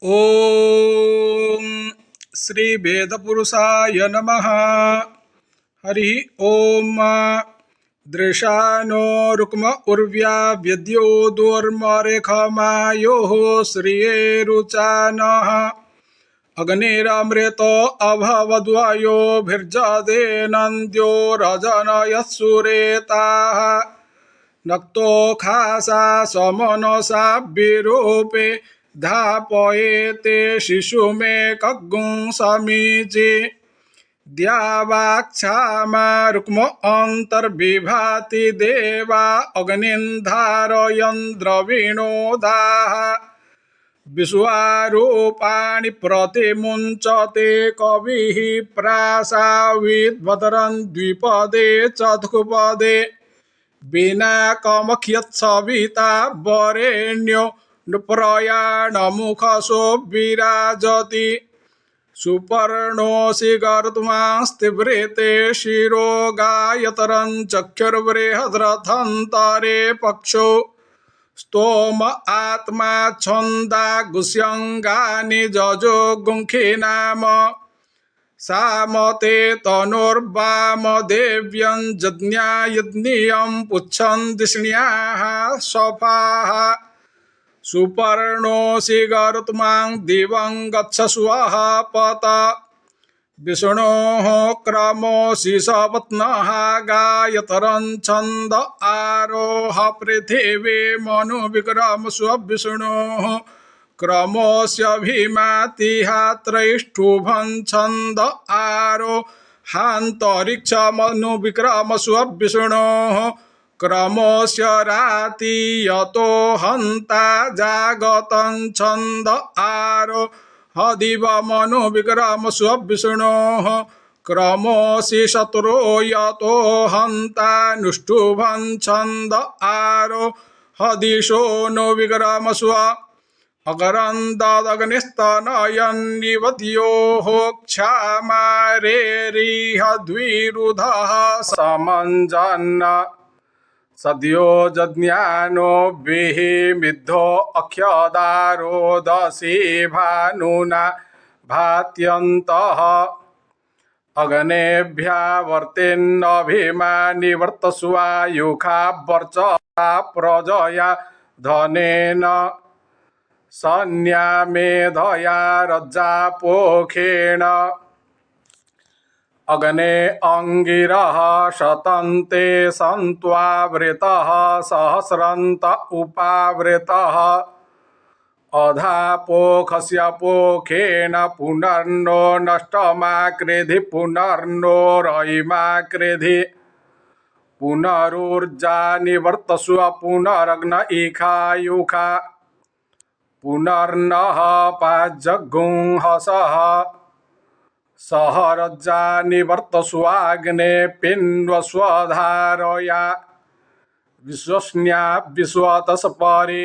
ओम श्री वेदपुरुषाय नमः। हरि ओम। दृशानो रुक्म उर्व्या व्यद्यो दुर्मरेखमायोः श्रियेरुचानः अग्निरमृतो अभवद्वायोभिर्जदे नन्द्यो रजनयत्सुरेताः नक्तो खासा समनसा विरूपे धापयेते शिशुमेकगुं समीचे द्यावाक्षामा रुक्म अन्तर्विभाति देवा अग्निन्धारयन् द्रविणोदाः विश्वारूपाणि प्रतिमुञ्चते कविः प्रासाविद्भद्रन् द्विपदे चतुष्पदे विनाकमख्यत्सविता वरेण्यो प्रयाणमुखसो विराजति सुपर्णोऽसि गरुत्मास्तिवृते शिरो गायतरं चक्षुर्बृहद्रथन्तरे पक्षो स्तोम आत्मा छन्दागुष्यङ्गानि जजो गुंखि नाम सामते तनोर्वामदेव्यं जज्ञायज्ञियं पुच्छन् दिष्ण्याः शफाः सुपर्णोऽसि गरुत्मां दिवं गच्छ स्वः पत विष्णोः क्रमोऽसि सपत्नः गायतरं छन्द आरोह पृथिवी मनुविक्रम स्वविष्णोः क्रमोऽस्य भीमातिहात्रैष्ठुभं छन्द आरोहान्तरिक्षमनुविक्रम स्वविष्णोः क्रमोऽस्य रातियतो हन्ता जागतं छन्द आरोहदिव मनुविक्रम स्वविष्णोः क्रमोऽसि शत्रो यतो हन्ता नुष्टुभं छन्द आरोहदिशो नो विक्रम स्व अगरन्ददग्निस्तनयन्निवद्योः क्षामारेरिह द्विरुधः समञ्जन्न सद्यो जज्ञानो विहिमिद्धो अख्यदारोदसी भानुना भात्यन्तः अग्नेभ्यावर्तेन्नभिमानिवर्तस्वायुखा वर्चसा प्रजया धनेन सन्यामेधया रज्जापोखेण अग्ने अंगिरः शतन्ते सन्त्वावृतः सहस्रन्त उपावृतः अधापोखस्य पोखेन पुनर्नो नष्टमाकृधि पुनर्नो रयिमाकृधि पुनरुर्जा निवर्तस्व पुनरग्न इखायुखा पुनर्नः पाजगुंहसः सहरज्जा निवर्तस्वाग्ने पिन्वस्वधारया विश्वस्न्या विश्वतस्परे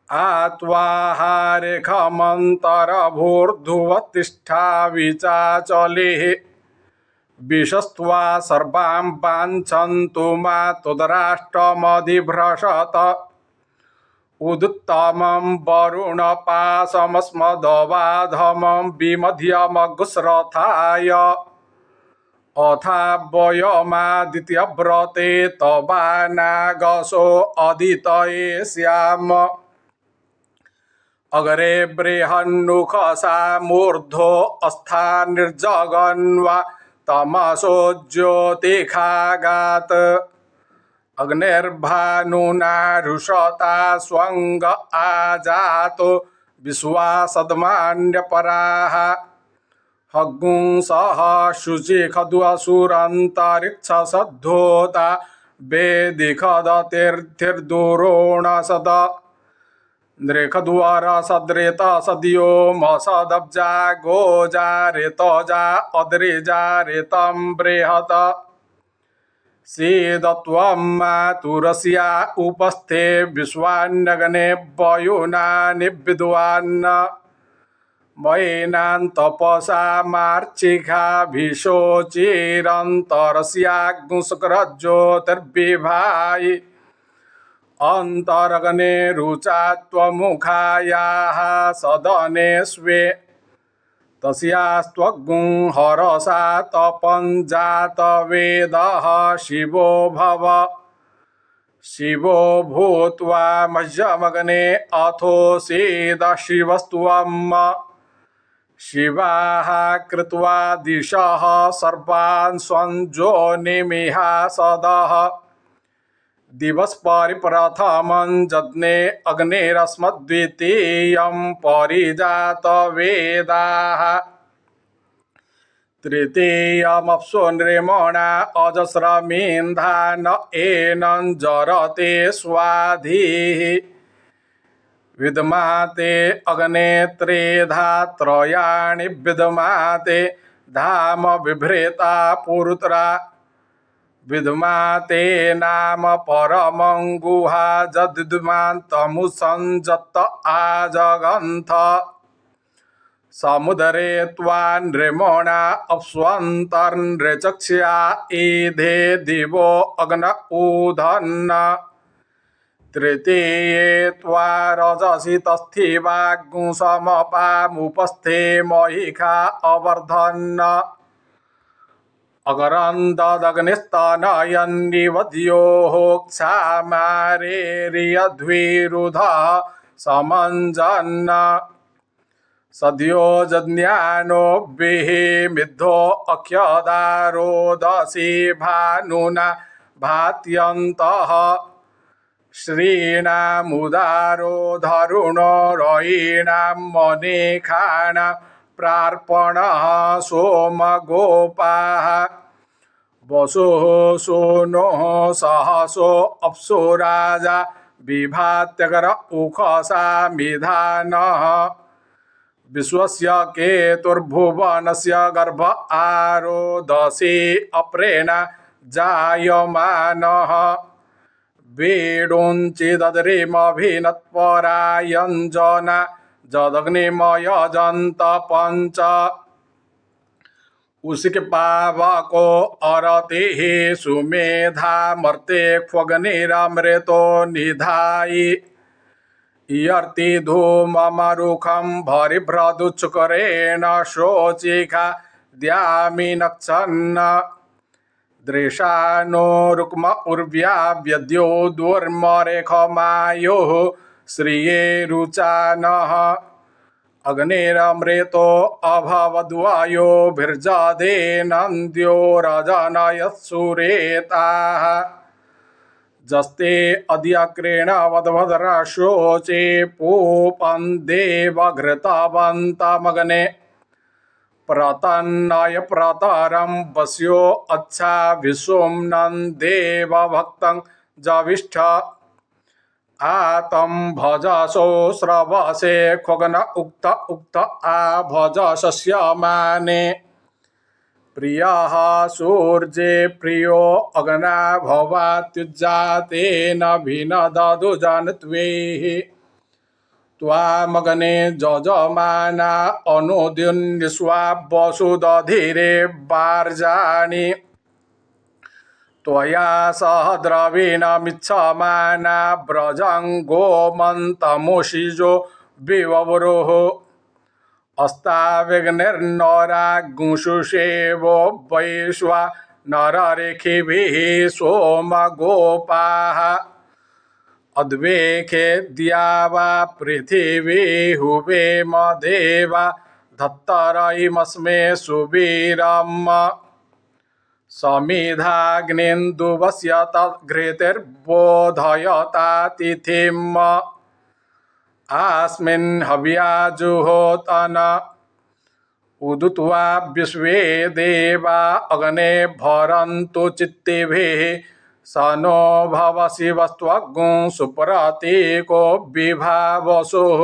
आत्वाहारेखमन्तरभूर्ध्वतिष्ठा विचाचलेः विशस्त्वा सर्वां वाञ्छन्तु मा त्वद्राष्ट्रमधिभ्रशत उदुत्तमं वरुणपाशमस्मदवाधमं विमध्यमगुस्रथाय अथा वयमादित्यव्रते तवानागसो अदितये स्याम अग्रे बृहन्नुखसा मूर्धो अस्था निर्जगन्वा तमसो ज्योतिखागात् अग्निर्भानुना रुषता स्वंग आजातो विश्वासद्मान्यपराः हगुंसः शुचिखद्वसुरन्तरिक्षसद्धोता वेदिखदतीर्थिर्दुरोणसद नृखद्वरसद्रेत सद्यो मसदब्जा गोजारेतजा अद्रिजारेतं बृहत सीदत्वं मातुरस्या उपस्थे विश्वान्यग्ने वयुनानि विद्वान् मयिनां तपसा मार्चिखाभिशोचिरन्तरस्याग्निशुक्रज्योतिर्विभायि अंतरगने रुचा त्वमुखायाः सदने स्वे तस्यास्त्वग्गुं हरसा तपञ्जात वेदः शिवो भव शिवो भूत्वा मह्यमग्ने अथोऽसीद शिवस्त्वम् शिवाः कृत्वा दिशः सर्वान् स्वञ्जोनिमिह सदः दिवस्परिप्रथमं जज्ञे अग्निरस्मद्वितीयं परिजात वेदाः तृतीयमप्सु नृमणा अजस्रमिन्धान एनं जरते स्वाधिः विद्माते अग्ने त्रेधा त्रयाणि विद्माते धाम बिभ्रेता पुरुत्रा विद्माते नाम परमं गुहा जद्विद्मान्तमुसञ्जत आजगन्थ समुदरे त्वा नृमणा अप्स्वन्तर्नृचक्ष्या ईधे दिवो अग्न ऊधन्न तृतीये त्वा रजसि तस्थिवाग्गुंसमपामुपस्थे महिषा अवर्धन्न अगरन्ददग्निस्तनयन्निवद्योः क्षामारेरियध्वीरुधः समञ्जन्न सद्यो जज्ञानो मिद्धो अख्यदारोदसी भानुना भात्यन्तः श्रीणामुदारो धरुणो रयीणां मनीखाणां प्रार्पणः सोमगोपाः वसुः सूनुः सहसो अप्सुराजा विभात्यगर उखसा मिधानः विश्वस्य केतुर्भुवनस्य गर्भ आरोदसी अप्रेण जायमानः वेडुञ्चिदद्रिमभिनत्परायञ्जना जदग्निमयजन्त पंच उसिक पावको अरतिः सुमेधा मर्ते क्वग्निरमृतो निधायि इयर्ति धूममरुखं भरिभ्रदुच्चकरेण शोचिखा द्यामि नक्षन्न दृशानो रुक्म उर्व्या व्यद्यो दुर्मरेखमायोः श्रिये रुचानः अग्निरमृतो अभवद्वायोभिर्जादे नन्द्यो रजनयत्सुरेताः जस्ते अद्यक्रेण वद्भद्रशोचे पूपं देवघृतवन्तमग्ने प्रतन्नय प्रतरं वस्यो अच्छा विश्वं देवभक्तं जविष्ठ आतं भजसो श्रवसे खगन उक्त उक्त आ भजसस्य माने प्रियः सूर्ये प्रियो अग्ना भवात्युज्जातेन भिनददु जनत्वेः त्वामग्ने जजमाना अनुद्युन्निस्वा वसुदधिरे वार्जाणि त्वया सह द्रवीणमिच्छमाना व्रजं गोमन्तमुषिजो विववरुः अस्ताविघ्निर्नरागुंशुषेवो वैश्वा नररेखिभिः सोमगोपाः अद्वेखे द्यावा पृथिवी हुवेम देवा धत्तरयिमस्मे सुवीरम् समिधाग्नेन्दुवस्य तद्घृतिर्बोधयता तिथिम् आस्मिन् हव्याजुहोतन उदुत्वा विश्वे देवा अग्ने भरन्तु चित्तिभिः स नो भव शिवस्त्वग्गुं सुप्रतीको विभावसुः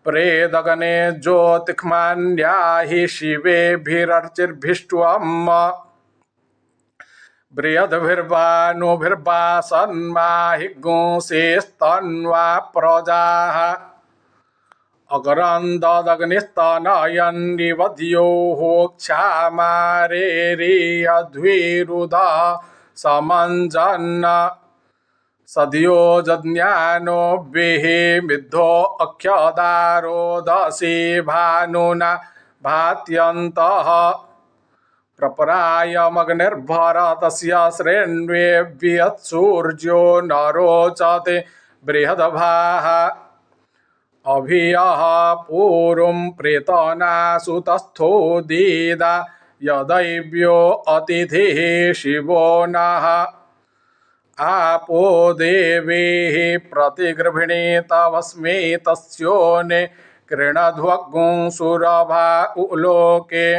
प्रेदगने ज्योतिष्मान्याहि शिवेभिरर्चिर्भिष्ट्वम् बृहद्भिर्वानुभिर्वासन्माहि गुंसेस्तन्वा प्रजाः अगरन्ददग्निस्तनयन्निवद्योः क्षामारेरियध्वीरुधः समञ्जन्न सद्यो जज्ञानो वेहे मिद्धो अख्यदारो दशे भानुना भात्यन्तः प्रपरायमग्निर्भरतस्य श्रेण्वेऽव्यत्सूर्यो न रोचते बृहद्भाः अभियः पूर्वं प्रेतना सुतस्थोदीदा यदैव्यो अतिथिः शिवो नः आपो देवीः प्रतिगृभिणी तवस्मै तस्योने कृणध्वग्गुं सुरभा उलोके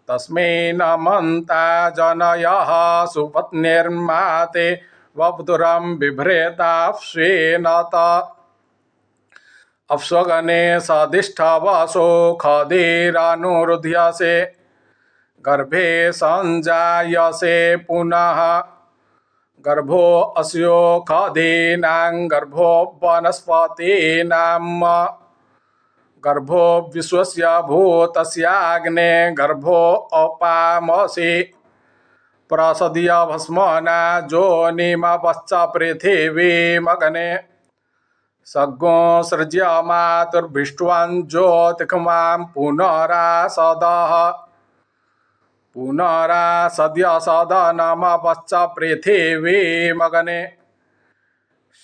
तस्मै नमन्ता जनयः सुपत्निर्माते वपुतुरं बिभ्रेताप्स्वेन त अप्स्वगने सदिष्ठवसो खदिरनुरुध्यसे गर्भे संजायसे पुनः गर्भो अस्यो खदीनां गर्भो वनस्पतीनां गर्भो विश्वस्य भूतस्याग्ने गर्भो अपामसि प्रसदीय भस्मना जोनिमपश्च पृथिवीमग्ने सग्गो सृज्य मातुर्भिष्ट्वान् ज्योतिषमां पुनरासदः पुनरासद्य सदनमपश्च पृथिवीमग्ने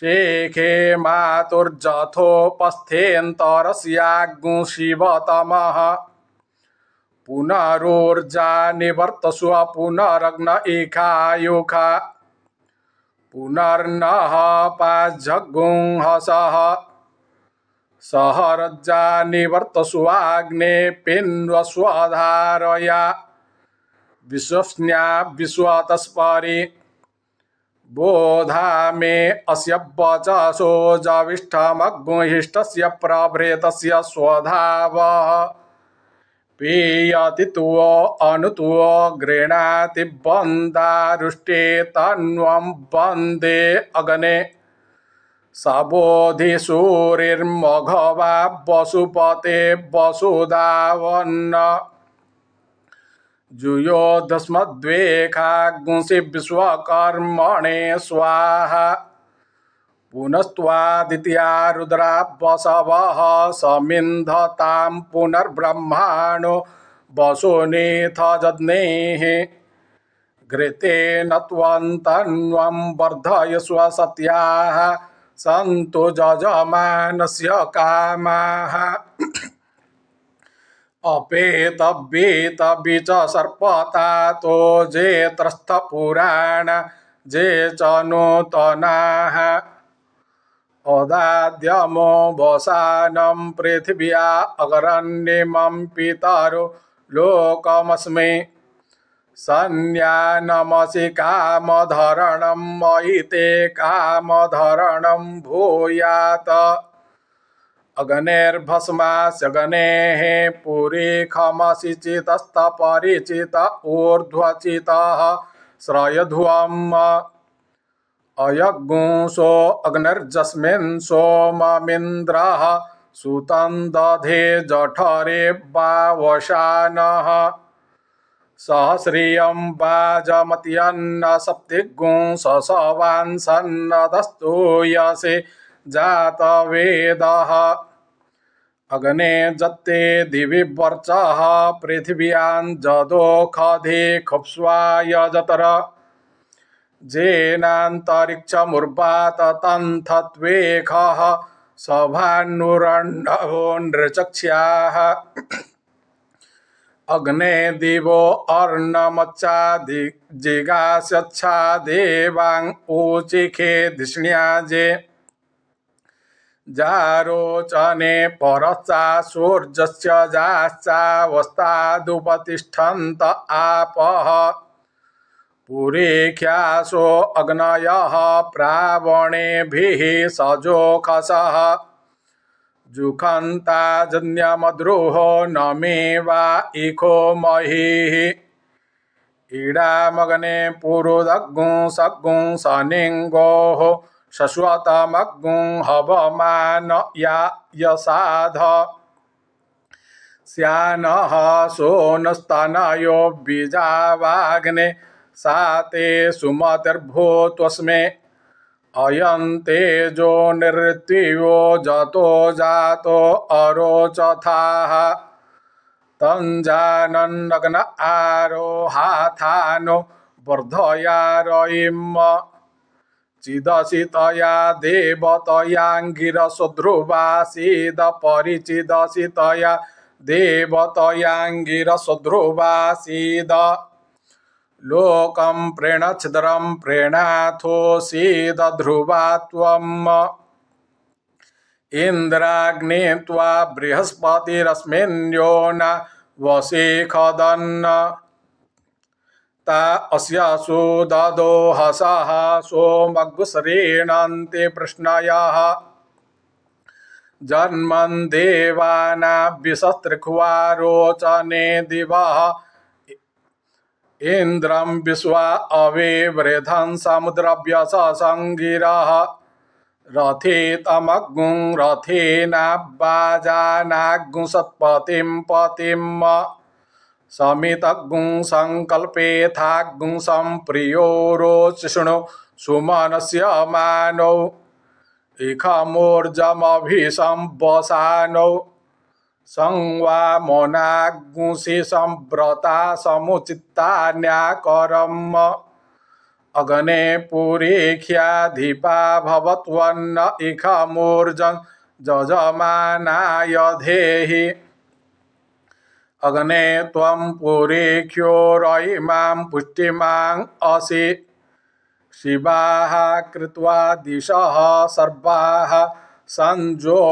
शेखे मातुर्जथोपस्थेऽन्तरस्याग्ं शिवतमः पुनरुर्जा निवर्तस्व पुनरग्न इखायुखा पुनर्नः पाज्झग्गुं हसः सहरज्जा निवर्तस्वाग्ने पिन्वस्वधारया विश्वस्न्या विश्वतस्परि बोधा मे अस्य वचसो जविष्ठमग्निष्टस्य प्रभृतस्य स्वधावः पीयति तुव अनुतुव गृह्णाति वन्दारुष्टे तन्वं वन्दे अग्ने सबोधि सूरिर्मघवा वसुपते वसुधावन्न जुयोधस्मद्वेखाग्ंसि विश्वकर्मणे स्वाहा पुनस्त्वादित्या रुद्रा वसवः समिन्धतां पुनर्ब्रह्माणो वसुनीथ जज्ञेः घृतेन त्वन्तन्वं वर्धयस्व सत्याः सन्तु जजमानस्य कामाः अपेतव्येतव्ये च सर्पतातो जेत्रस्थपुराण जे च नूतनाः अदाद्यमो वसानं पृथिव्या अग्रण्यमं पितरो लोकमस्मै संज्ञानमसि कामधरणं मयि ते कामधरणं भूयात् अग्नेर्भस्मास्यग्नेः पुरीखमसि चितस्तपरिचित ऊर्ध्वचितः श्रयध्वम् अयज्ञुषो अग्निर्जस्मिन् सोममिन्द्रः सुतं दधे जठरे वावशानः सहस्रियं वाजमत्यन्न सप्तिगुं ससवान् सन्नतस्तूयसे जातवेदः अग्ने जत्ते दिवि वर्चः पृथिव्यां जदोखधे खुप्स्वाय जतर जेनान्तरिक्षमुर्वात तन्थत्वेखः सभान्नुरण्डवो नृचक्ष्याः अग्ने दिवो अर्णमच्चा जिगास्यच्छा देवां ऊचिखे धिष्ण्याजे जारोचने परश्चा सूर्यस्य जाश्चावस्तादुपतिष्ठन्त आपः पुरीख्यासो अग्नयः प्रावणेभिः सजोखसः जुखन्ता जन्यमद्रुहो न मे वा इखो महीः इडामग्ने पुरुदग्गुं सग्गुं सनिङ्गोः शश्वतमग्गुं हवमान यसाध स्यानः सोनस्तनयो बीजावाग्ने साते सुमतिर्भूत्वस्मे अयं तेजो निर्त्यो जतो जातो अरोचथाः तञ्जानन्नग्न आरोहाथानो वर्धयारयिम् चिदसितया देवतयांगिरसुध्रुवासीद परिचिदसितया देवतयांगिरसुध्रुवासीद लोकं प्रेणच्छिद्रं प्रेणाथोऽसीद ध्रुवा त्वम् इन्द्राग्ने त्वा बृहस्पतिरस्मिन्यो न वसेखदन् ता अस्यासु ददोहसः सोमग्श्रीणन्ति पृष्णयः जन्मन् देवानां रोचने दिवः इन्द्रं विश्वा अविवृधन् समुद्रव्यससङ्गिरः रथे तमग्गुं रथेनाब्बाजानाग्गुं सत्पतिं पतिम् समितग्गुं संकल्पेथाग्गुं सम्प्रियो रोचिष्णु सुमनस्य मानौ इखमूर्जमभिसंवसानौ संवामनाग्गुंसि संव्रता समुचितान्याकरम् अग्ने पुरीख्याधिपा भवत्वन्न इखमूर्जं जजमानाय धेहि अग्ने त्वं पुरीख्यो रयिमां पुष्टिमां असि शिवाः कृत्वा दिशः सर्वाः संजोनिमिहासदः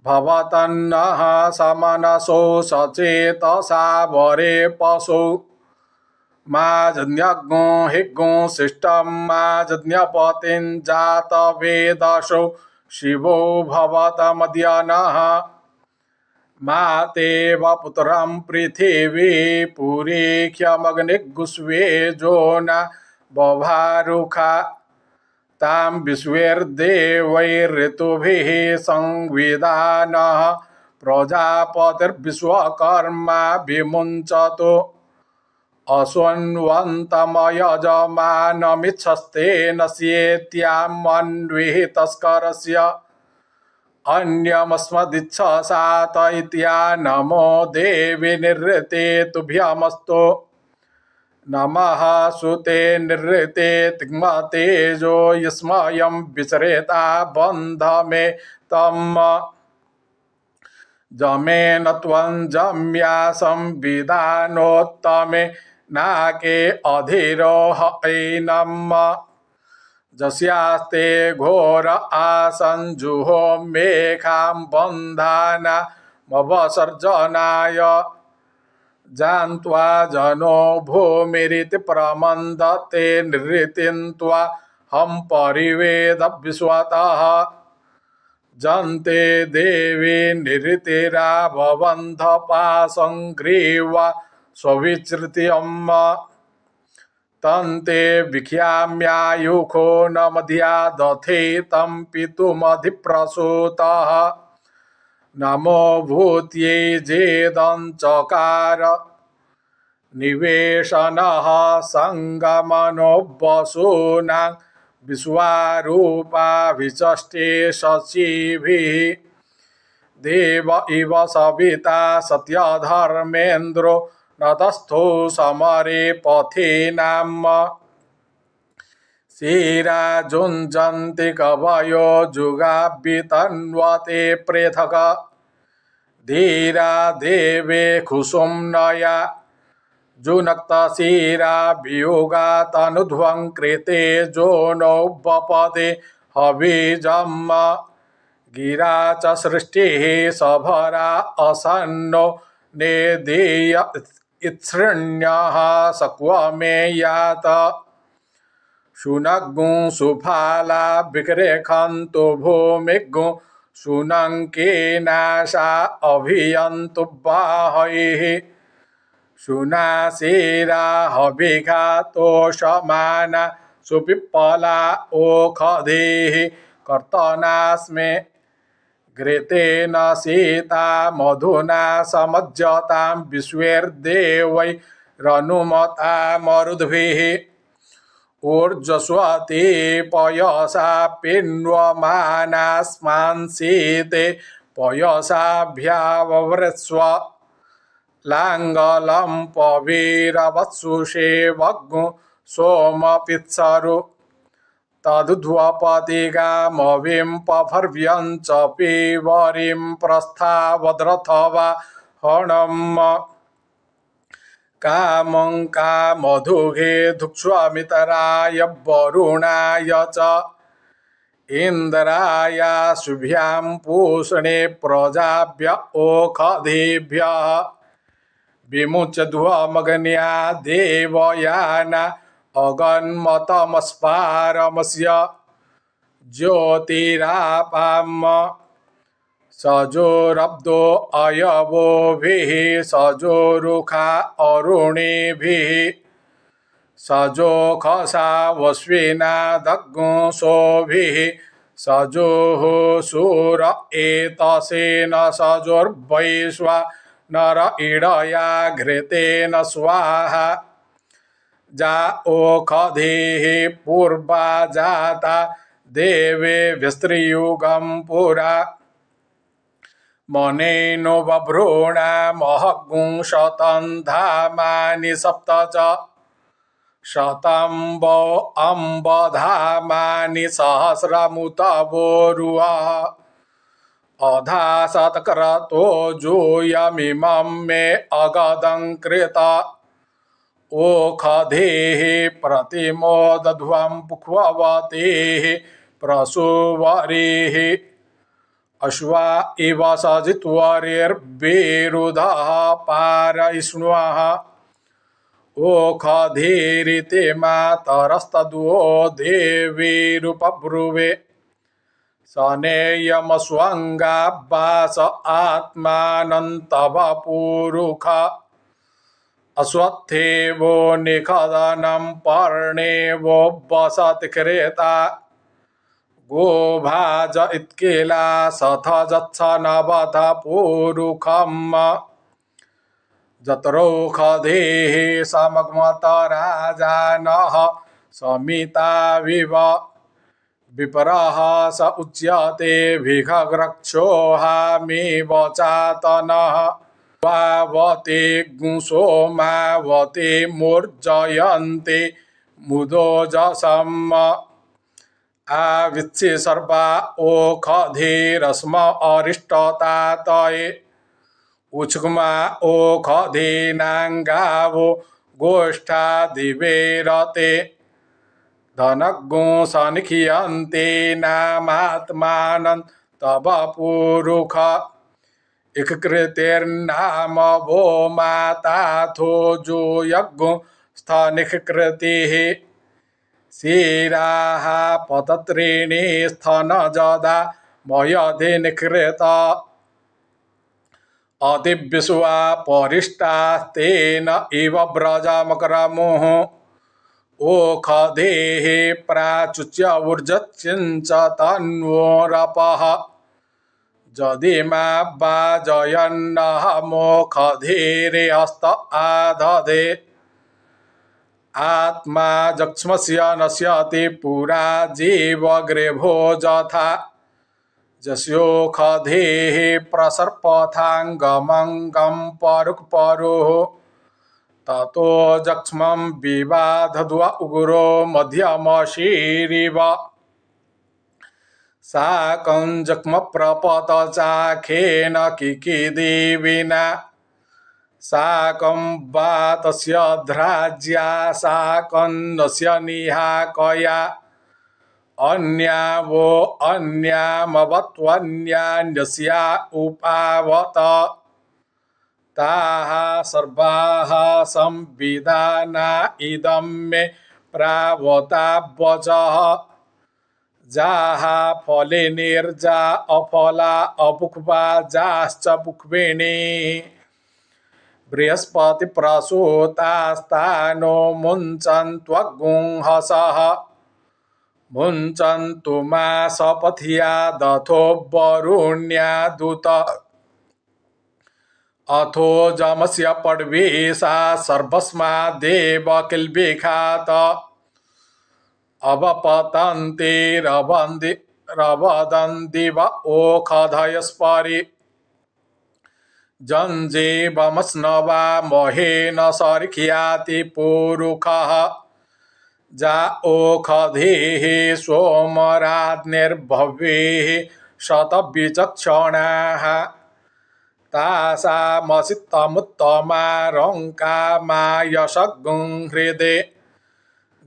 भवतन्नः समनसो सचेतसा वरे पशु माजन्यग्गो हिग्गो शिष्टं माजन्यपतिं जातवेदसो शिवो भवतमद्यनः मातेव पुत्रं पृथिवी पुरीख्यमग्निगुष्वेजो न बभारुखा तां विश्वेर्देवैर्ऋतुभिः संविधानः प्रजापतिर्विश्वकर्मा विमुञ्चतु असुन्वन्तमयजमानमिच्छस्तेन स्येत्यामन्विः तस्करस्य अन्यमस्मदिच्छसात इत्या नमो देवी निरृते तुभ्यमस्तु नमः सुते निरृते तिग्मतेजो यस्मयं विचरेता बन्धमे तम् जमेन त्वं जम्यासं विधानोत्तमे नाके अधिरोहैनम् जस्यास्ते घोर आसन् जुहोमेखां बन्धाना मवसर्जनाय जान्त्वा जनो भूमिरिति प्रमन्दते निरृतिं त्वा हम परिवेद विश्वतः जन्ते देवी निरृतिरा भवन्धपासङ्ग्रीवा स्वविचृत्यम् तन्ते विख्याम्यायुखो न मध्या दथे तं पितुमधिप्रसूतः नमो भूत्यै जेदञ्चकार निवेशनः सङ्गमनो वसूनां विश्वारूपाभिचष्टे शचीभिः देव इव सविता सत्यधर्मेन्द्रो नतस्थो समरे पथीनाम् शिराजुञ्जन्ति कवयो जुगाभितन्वते पृथक् धीरा देवे कुसुम्नया जुनक्तशिरा वियोगातनुध्वं कृते जो नो वपदे हविजम् गिरा च सृष्टिः सभरा असन्नो नेदीय इत्सृण्यः सक्वमे यात शुनग्गुं सुफाला विक्रेखन्तु भूमिग्गुं शुनङ्केनाशा अभियन्तु बाहैः शुनाशीरा हविघातोषमाना सुपिप्पला ओखधेः कर्तनास्मे घृतेन सीता मधुना समज्जतां विश्वेर्देवैरनुमता मरुद्भिः ऊर्जस्वती पयसा पिन्वमानास्मांसीते पयसाभ्याववृत्स्व लाङ्गलं पवीरवत्सुषे वग्गु सोमपित्सरु तदुध्वपतिगामविं पफर्व्यं च पीवरिं प्रस्थावद्रथवा हणम् कामं कामधुगे धुक्ष्वमितराय वरुणाय च इन्द्राय शुभ्यां पूषणे प्रजाभ्य ओखधेभ्यः विमुच्य ध्वमग्न्या देवयाना अगन्मतमस्पारमस्य ज्योतिरापाम सजोरब्दो अयवोभिः सजोरुखा अरुणिभिः सजोखसा वस्विना दग्गुंसोभिः सजोः सूर एतसेन सजोर्वैश्वा नर इडया घृतेन स्वाहा जा ओखधेः पूर्वा जाता देवेभ्यस्त्रियुगं पुरा मनेनो बभ्रूणा महग्गुं शतं धामानि सप्त च शतं वो अम्बधामानि सहस्रमुतवोरुवः अधा शतक्रतो जूयमिमं मे अगदं कृत ओखधेः प्रतिमोदध्वं पुख्ववतेः प्रसूवरेः अश्वा इव सजित्वरिर्विरुधः पारयिष्णुः ओखधेरिते मातरस्तद्वो देवीरुपब्रुवे सनेयमस्वङ्गाब्बास आत्मानन्तव पूरुख अश्वत्थेवो निखदनं पर्णेवो वसति क्रेता गोभाज इत्किला सथ जत्स नवथ पूरुखम् जत्रोखधेः समग्मत राजानः समिताविव विपरः स उच्यते भिखग्रक्षोहामिव चातनः वावते गुंसोमावते मूर्जयन्ते मुदोजसम् आवित्सि सर्वा ओखधेरस्म अरिष्टतातये उच्छ्मा ओखधेनाङ्गावो गोष्ठा दिवेरते धनग्गुं सनिखियन्ते नामात्मानं तव पुरुष इक्कृतेर्नाम वो माताथो जो यज्ञो स्थानिकृतिः शिराः पतत्रीणि स्थनजदा मयधिनिकृत अतिविश्वा परिष्टास्तेन इव व्रजमकरमुः ओखधेः प्राचुच्य ऊर्जच्चिञ्च तन्वोरपः जदिमा वाजयन्नः मोखधेरे हस्त आदधे आत्मा जक्ष्मस्य नश्यति पुरा जीवग्रेभो जथा जस्योखधेः प्रसर्पथाङ्गमङ्गं परुक्परुः ततो जक्ष्मं विवाधद्व उग्रो मध्यमशीरिव साकं जक्ष्म प्रपत चाखेन किकिदिविना साकं वातस्य ध्राज्या साकं नस्य निहाकया अन्या वो अन्यामवत्वन्यान्यस्या उपावत ताः सर्वाः संविदाना इदं मे प्रावतावचः जाः फले निर्जा अफला अपुक्वा जाश्च पुक्विणी बृहस्पति प्रसूतास्तानो मुञ्चन्त्वगुंहसः मुञ्चन्तु मा सपथिया दथो वरुण्या दूत अथो जमस्य पड्वीसा सर्वस्मा देव किल्बिखात अवपतन्तिरवदन्ति व ओखधयस्परि जञ्जीवमस्नवा महेन सर्ख्याति पुरुखः जा ओखधेः सोमराज्ञिर्भवेः शतविचक्षणाः तासामसितमुत्तमा रङ्कामायशगुंहृदे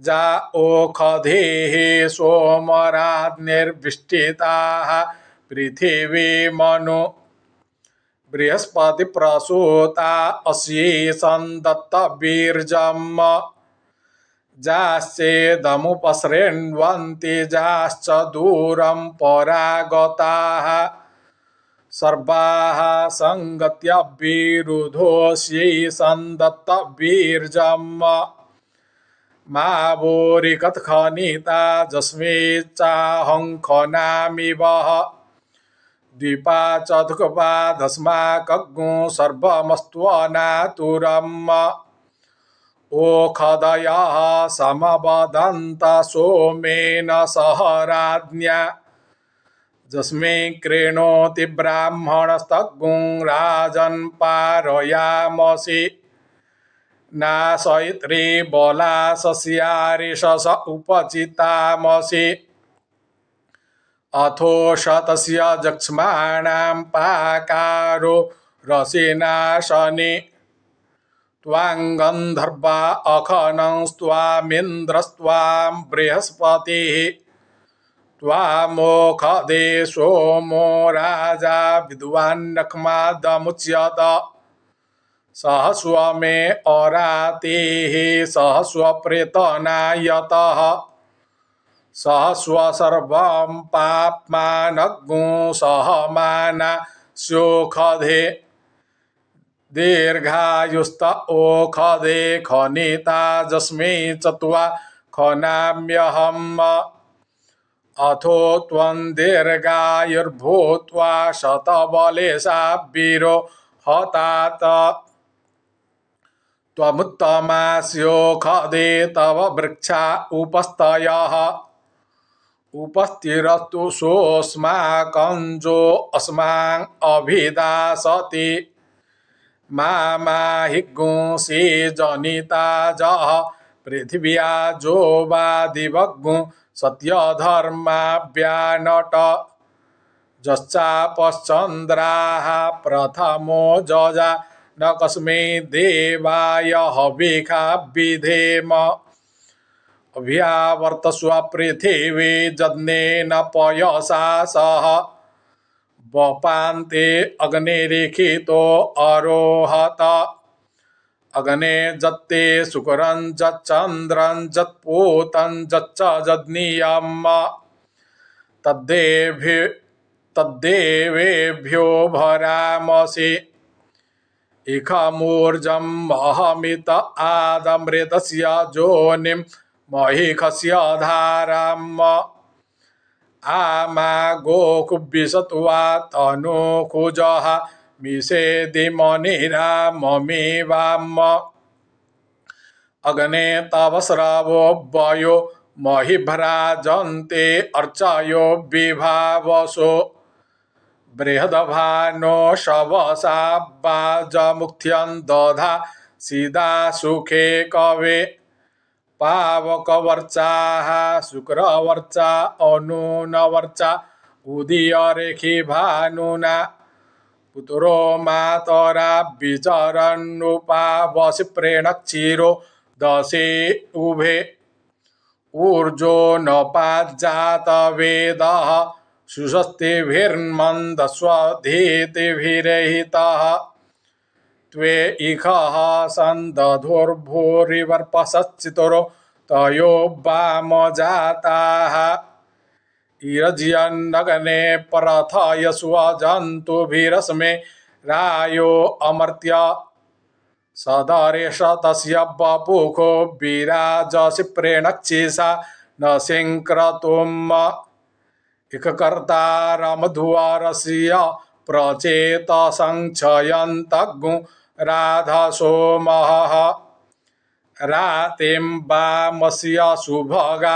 जा ओखधेः सोमराज्ञिर्विष्टिताः पृथिवीमनु बृहस्पति प्रसूता अस्यै सन्दत्तवीर्यम् जाश्चेदमुपसृण्वन्ति जाश्च दूरं परागताः सर्वाः सङ्गत्यविरुधोऽस्यै सन्दत्तवीर्यम् मा वोरिकत्खनिता जस्मै चाहङ्खनामि वः द्विपा चतुष्पा दस्माकग्गुं सर्वमस्त्वनातुरम् ओखधयः समवदन्त सोमेन सह राज्ञा जस्मै कृणोति ब्राह्मणस्तग्गुं राजन् पारयामसि नाशयित्री बलासस्यारिषस उपचितामसि अथोषतस्य जक्ष्माणां पाकारो रसिनाशनि त्वां गन्धर्वा अखनस्त्वामिन्द्रस्त्वां बृहस्पतिः त्वामोखधे सोमो राजा विद्वान्नक्मादमुच्यत सह स्वमे अरातेः सह स्वप्रेतनायतः सह स्वसर्वं पाप्मानग्गुं सहमाना स्योखधे दीर्घायुस्त ओखधे खनिता जस्मै चत्वा खनाम्यहम् अथो त्वं दीर्घायुर्भूत्वा शतबलेशा वीरो हतात त्वमुत्तमास्योखधे तव वृक्षा उपस्थयः उपस्थिरस्तु सोऽस्माकं जो अस्मान् अभिदासति माहि गुंसि जनिता जः पृथिव्या जो वादिवग्गुं सत्यधर्माव्यानट जश्चापश्चन्द्राः प्रथमो जजा न कस्मै देवाय हविषा विधेम अभ्यावर्तस्व पृथिवी जज्ञेन पयसा सह वपान्ते अग्निरिखितो अरोहत अग्ने जत्ते शुक्रं जच्चन्द्रं जत्पूतं जच्च जज्ञियम् तद्देवेभ्यो भरामसि इखमूर्जं अहमित आदमृतस्य जोनिं महिषस्य धाराम् आमा गोकुब्बिशत्वा तनूकुजः मिषेदिमनिरा ममेवाम् अग्ने तव श्रवो वयो महिभ्राजन्ते अर्चयो विभावसो बृहद्भानो शवसा वाजमुख्यं दधा सीधा सुखे कवे पावकवर्चाः शुक्रवर्चा अनूनवर्चा उदीयरेखि भानुना पुत्रो मातरा विचरन्नुपावसिप्रेणक्षीरो दशे उभे ऊर्जो नपाज्जात वेदः सुषस्तिभिर्मन्दस्वधीतिभिरहितः त्वे इखः सन्दधुर्भूरिवर्पसच्चितरो तयो वामजाताः इरजियन्नग्ने प्रथयस्वजन्तुभिरस्मे रायो अमर्त्य सदरेश तस्य बपुखो विराजसि प्रेणक्षिषा न शङ्क्रतुम् इककर्तारमधुवरस्य प्रचेतसङ्क्षयन्तग्गुं राधसोमः रातिं वामस्य सुभगा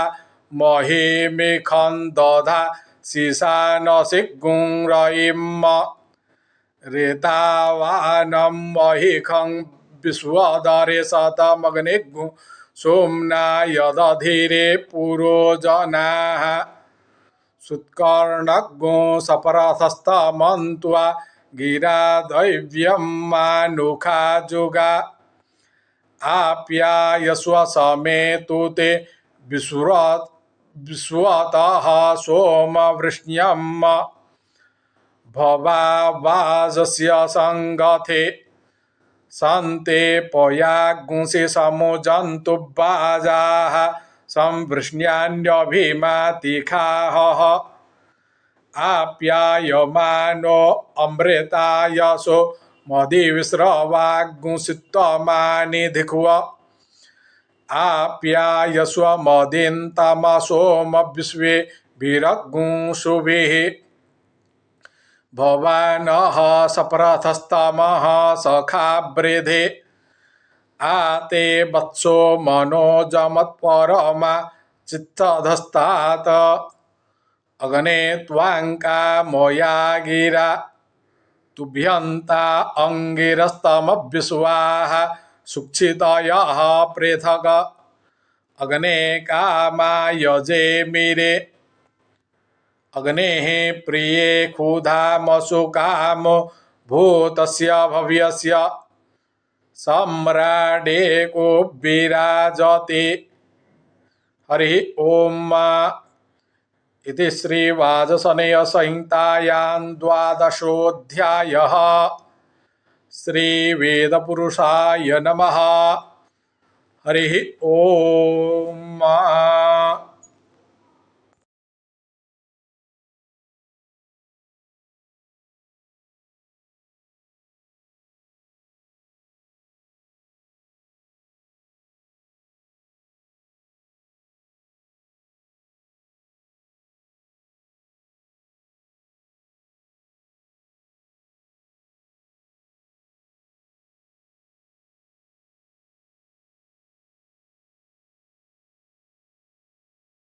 महीमिखं दधा शिशानसिगुं रयिम् रेतावानं महिखं विश्वदरे शतमग्निगुं सोम्ना यदधिरे पुरोजनाः सुत्कर्णगो सपरथस्तमन्त्वा गिरा दैव्यं मानुखा जुगा आप्यायस्व समेतु ते विश्वतः सोमवृष्ण्यम् भवावाजस्य संगथे सन्ते पयागुंसि समुजन्तु बाजाः संवृष्ण्यान्यभिमातिखाः आप्यायमानो अमृतायसो मदिविस्रवागुंसित्वमानि धिक्व आप्यायस्व मदिन्तमसोमविश्वे विरगुंसुभिः भवानः सप्रथस्तमः सखावृधे आते वत्सो मनोजमत्परमा चित्तधस्तात् अग्ने त्वाङ्का मया गिरा तुभ्यन्ता अङ्गिरस्तमविश्वाः सुक्षितयः पृथक् अग्ने कामायजेमिरे अग्नेः प्रिये क्षुधामसु कामो भूतस्य भव्यस्य सम्राडेको विराजते। हरि ओम। इति श्रीवाजसनेयसंहितायां द्वादशोऽध्यायः। श्रीवेदपुरुषाय नमः। हरि ओम।